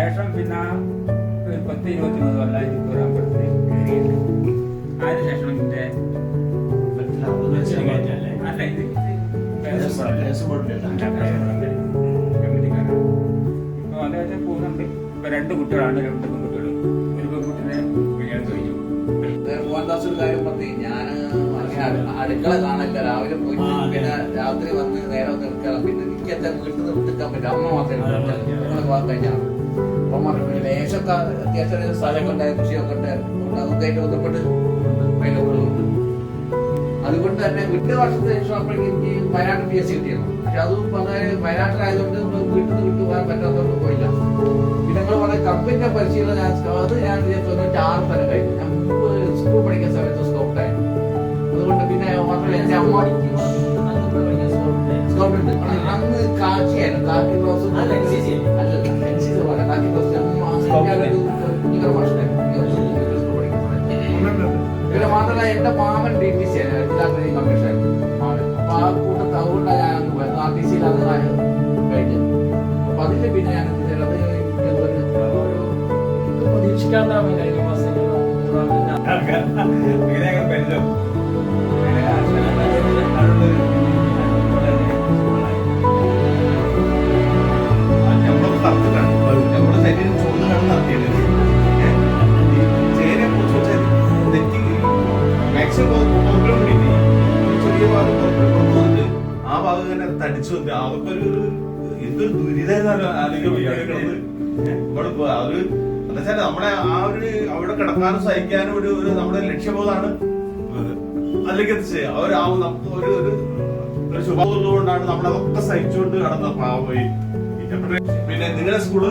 ശേഷം പിന്നെ 10-23 കൊല്ലമായിട്ട് കയറാൻ അതിനുശേഷം എൻ്റെ അല്ല ഇത് കമ്മിറ്റിക്കാരാണ്. ഇപ്പൊ അദ്ദേഹത്തെ പോകുന്നുണ്ട്. ഇപ്പൊ 2 കുട്ടികളാണ്, 2 പെൺകുട്ടികൾ. ഒരു പെൺകുട്ടിനെ കല്യാണം കഴിഞ്ഞു. മോഹൻദാസ് ഒരു കാര്യം പറഞ്ഞു, ഞാൻ അടുക്കള കാണില്ല, രാവിലെ പോയിട്ട് പിന്നെ രാത്രി വന്ന് നേരെ വന്ന് എടുക്കണം, പിന്നെ എനിക്ക് എന്താ വീട്ടിൽ നിന്ന് എടുക്കാൻ പറ്റും, അമ്മ മാത്രമേ പോകാൻ കഴിഞ്ഞാണ്. അപ്പം പറഞ്ഞു ലേശൊക്കെ അത്യാവശ്യം സ്ഥലമൊക്കെ ഉണ്ടായ കൃഷിയൊക്കെ ഉണ്ടായിരുന്നു, അതൊക്കെ ബന്ധപ്പെട്ട് അതിലുണ്ട്. അതുകൊണ്ട് തന്നെ 8 വർഷത്തിന് ശേഷം അപ്പോഴേക്കും എനിക്ക് വയനാട് PSC കിട്ടിയിരുന്നു. പക്ഷെ അതും വയനാട്ടിലായതുകൊണ്ട് വീട്ടിൽ നിന്ന് വിട്ടുപോകാൻ പറ്റാത്തതുകൊണ്ട് പോയില്ല. പിന്നെ നിങ്ങൾ പറഞ്ഞ കമ്പിന്റെ പരിശീലനം അത് ഞാൻ 96 വരെ കഴിഞ്ഞു. ഞാൻ സ്കൂൾ പഠിക്കുന്ന സമയത്ത് സ്കൗട്ടായിരുന്നു. അതുകൊണ്ട് പിന്നെ മാത്രമല്ല എന്റെ അമ്മ സ്കൗട്ട് ഉണ്ട്. അന്ന് കാക്കിയായിരുന്നു, കാക്കി ക്ലാസ് അല്ല NCC പോലെ കാക്കി ക്ലാസ് കുഞ്ഞിക്കര മാഷായിരുന്നു. പിന്നെ മാത്രമല്ല എന്റെ മാമൻ DTC ആയിരുന്നു, ജില്ലാ ട്രെയിനിങ് കമ്മീഷനായിരുന്നു മാമൻ. അപ്പൊ ആ കൂട്ടത്തിൽ അതുകൊണ്ടാണ് ഞാൻ അന്ന് പോയത്. RTC അത് കഴിഞ്ഞു. അപ്പൊ അതില് പിന്നെ ഞാൻ പ്രതീക്ഷിക്കാത്ത കഴിഞ്ഞ മാസം ആ ഭാഗം തന്നെ തടിച്ചു വന്ന് അവർക്കൊരു എന്തൊരു ദുരിതമായിരുന്നു അവര് എന്നുവെച്ചാൽ നമ്മളെ ആ ഒരു അവിടെ കിടക്കാനും സഹിക്കാനും ഒരു നമ്മുടെ ലക്ഷ്യബോധമാണ് അതിലേക്ക് എത്തിച്ചത്. അവർ നമുക്ക് ഒരു ശുഭബോധം കൊണ്ടാണ് നമ്മളതൊക്കെ സഹിച്ചുകൊണ്ട് കടന്നത്. പിന്നെ നിങ്ങളുടെ സ്കൂള്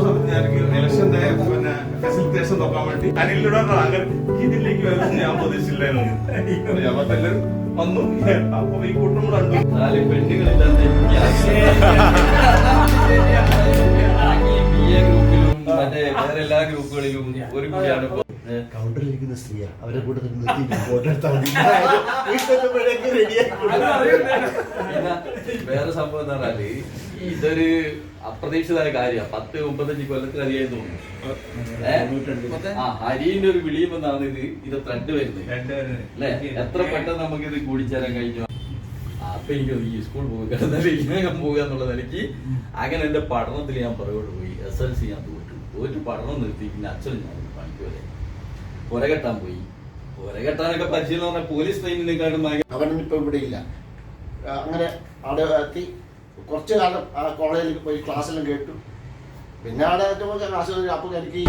സമയത്ത് ഞാൻ ഇലക്ഷന്റെ പിന്നെ ഫെസിലിറ്റേഷൻ നോക്കാൻ വേണ്ടി അനിലൂടെ അങ്ങനെ ഇതിലേക്ക് വരുന്നത് ഞാൻ പ്രതീക്ഷിച്ചില്ലായിരുന്നു. എല്ലാവരും വന്നു. അപ്പൊ ഈ കൂട്ടം കണ്ടു 4 പെണ്ണുങ്ങളില്ലാത്ത മറ്റേ വേറെ എല്ലാ ഗ്രൂപ്പുകളിലും ഒരു കൂടിയാണ് കൗണ്ടറിലിരിക്കുന്ന സ്ത്രീയാ, അവരെ കൂടെ വേറെ സംഭവം എന്താ പറഞ്ഞാല് ഇതൊരു അപ്രതീക്ഷിതമായ കാര്യമാണ്. 10-35 കൊല്ലത്തിലധികം തോന്നുന്നു. ഹരിന്റെ ഒരു വിളിയുമെന്നാണ് ഇത് ത്രെഡ് വരുന്നത് അല്ലെ. എത്ര പെട്ടെന്ന് നമുക്ക് ഇത് കൂടിച്ചേരാൻ കഴിഞ്ഞു. അപ്പൊ എനിക്ക് ഈ സ്കൂൾ പോകുക എന്നുള്ളത് എനിക്ക് അങ്ങനെ എന്റെ പഠനത്തിൽ ഞാൻ പുറകോട്ട് പോയി. SLC ഞാൻ തോറ്റു പഠനം നിർത്തി. പിന്നെ അച്ഛനും ഞാൻ പണിക്ക് വരെ പുരകെട്ടാൻ പോയി. പുരകെട്ടാനൊക്കെ പരിശീലനം പറഞ്ഞാൽ പോലീസ് ട്രെയിനിനെക്കാളും അവനിപ്പോ ഇവിടെ ഇല്ല. അങ്ങനെ അവിടെ എത്തി കുറച്ചു കാലം ആ കോളേജിൽ പോയി ക്ലാസ്സെല്ലാം കേട്ടു. പിന്നെ അവിടെ ക്ലാസ് അപ്പൊ എനിക്ക്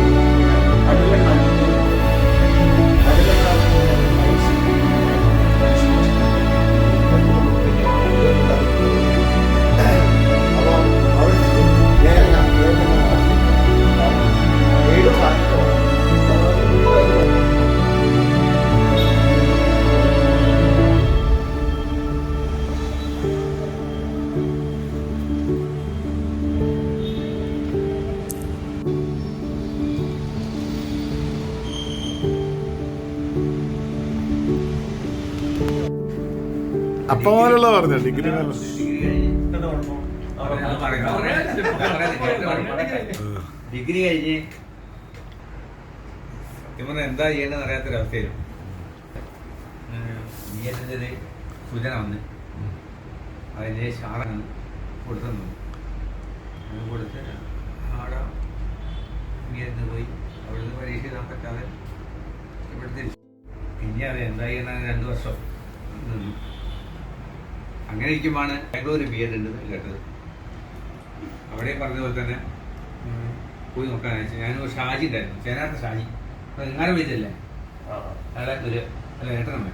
അപ്പമാരുള്ള പറഞ്ഞ ഡിഗ്രി കഴിഞ്ഞ് സത്യം എന്താ ചെയ്യേണ്ടതെന്ന് അറിയാത്തൊരവസ്ഥയിലും ഒരു സൂചന വന്ന് അതിൻ്റെ ഷാറാണ് കൊടുത്തു. അത് കൊടുത്ത് ആടെ ഇങ്ങനെ പോയി അവിടുന്ന് പരീക്ഷ എഴുതാൻ പറ്റാതെ ഇവിടുത്തെ പിന്നെ അത് എന്താ ചെയ്യണ 2 വർഷം നിന്നു. അങ്ങനെ ഇരിക്കുമ്പോഴാണ് ബാംഗ്ലൂർ BEd ഉണ്ടെന്ന് കേട്ടത്. അവിടെ പറഞ്ഞതുപോലെ തന്നെ പോയി നോക്കാൻ അയച്ചു. ഞാനൊരു ഷാജി ഉണ്ടായിരുന്നു, ചേനാത്ത ഷാജി, എങ്ങാനും വെച്ചല്ലേ അയാളെ ഒരു ഏട്ടനമ്മ